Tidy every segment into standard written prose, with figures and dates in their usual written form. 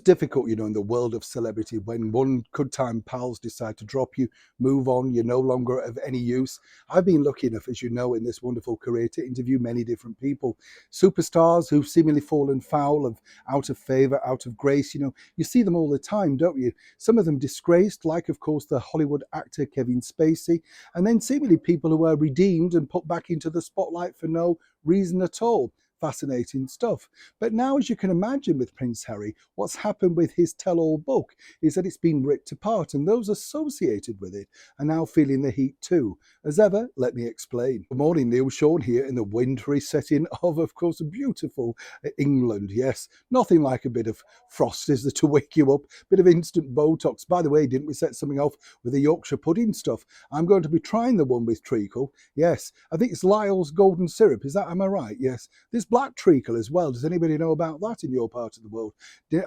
difficult, in the world of celebrity when one good time pals decide to drop you, move on, you're no longer of any use. I've been lucky enough, as you know, in this wonderful career to interview many different people, superstars who've seemingly fallen foul of, out of favor, out of grace. You see them all the time, don't you? Some of them disgraced, like, of course, the Hollywood actor Kevin Spacey, and then seemingly people who are redeemed and put back into the spotlight for no reason at all. Fascinating stuff. But now, as you can imagine, with Prince Harry, what's happened with his tell-all book is that it's been ripped apart, and those associated with it are now feeling the heat too. As ever, let me explain. Good morning, Neil Sean here in the wintry setting of course, beautiful England. Yes, nothing like a bit of frost, is there, to wake you up? Bit of instant Botox. By the way, didn't we set something off with the Yorkshire pudding stuff? I'm going to be trying the one with treacle. Yes, I think it's Lyle's golden syrup. Am I right? Yes. This black treacle as well. Does anybody know about that in your part of the world?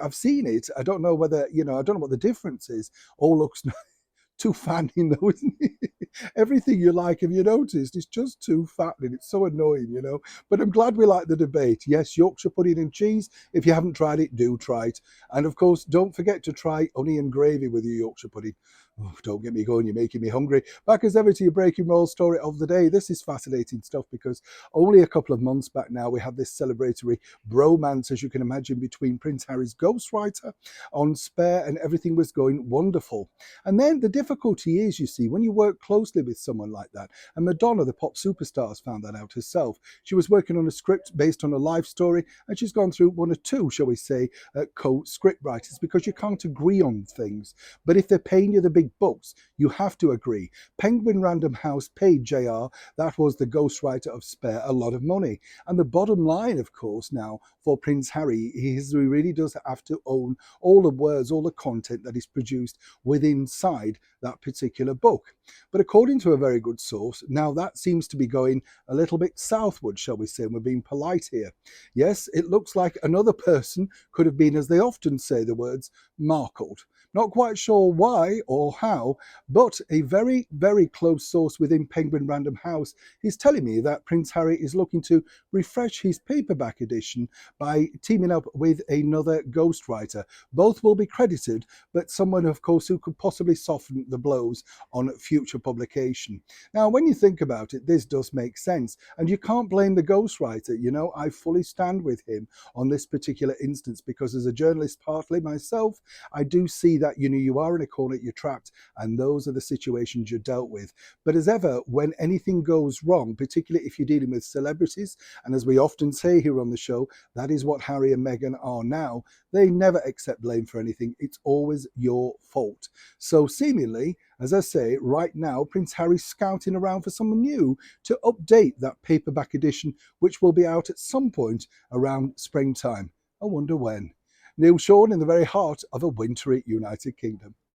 I've seen it. I don't know whether, I don't know what the difference is. All looks too fattening though, isn't it? Everything you like, have you noticed? It's just too fattening. It's so annoying. But I'm glad we like the debate. Yes, Yorkshire pudding and cheese. If you haven't tried it, do try it. And of course, don't forget to try onion gravy with your Yorkshire pudding. Oh, don't get me going, you're making me hungry. Back as ever to your breaking roll story of the day. This is fascinating stuff because only a couple of months back now, we had this celebratory bromance, as you can imagine, between Prince Harry's ghostwriter on Spare, and everything was going wonderful. And then the difficulty is, you see, when you work closely with someone like that, and Madonna, the pop superstar, has found that out herself. She was working on a script based on a life story, and she's gone through one or two, shall we say, co-script writers, because you can't agree on things. But if they're paying you the big books, you have to agree. Penguin Random House paid JR, that was the ghostwriter of Spare, a lot of money. And the bottom line, of course, now for Prince Harry, he really does have to own all the words, all the content that is produced within inside that particular book. But according to a very good source, now that seems to be going a little bit southward, shall we say, and we're being polite here. Yes, it looks like another person could have been, as they often say the words, markled. Not quite sure why or how, but a very, very close source within Penguin Random House is telling me that Prince Harry is looking to refresh his paperback edition by teaming up with another ghostwriter. Both will be credited, but someone, of course, who could possibly soften the blows on future publication. Now, when you think about it, this does make sense, and you can't blame the ghostwriter. I fully stand with him on this particular instance, because as a journalist, partly myself, I do see that, you are in a corner, you're trapped, and those are the situations you're dealt with. But as ever, when anything goes wrong, particularly if you're dealing with celebrities, and as we often say here on the show, that is what Harry and Meghan are now, they never accept blame for anything. It's always your fault. So seemingly, as I say, right now, Prince Harry's scouting around for someone new to update that paperback edition, which will be out at some point around springtime. I wonder when. Neil Sean in the very heart of a wintry United Kingdom.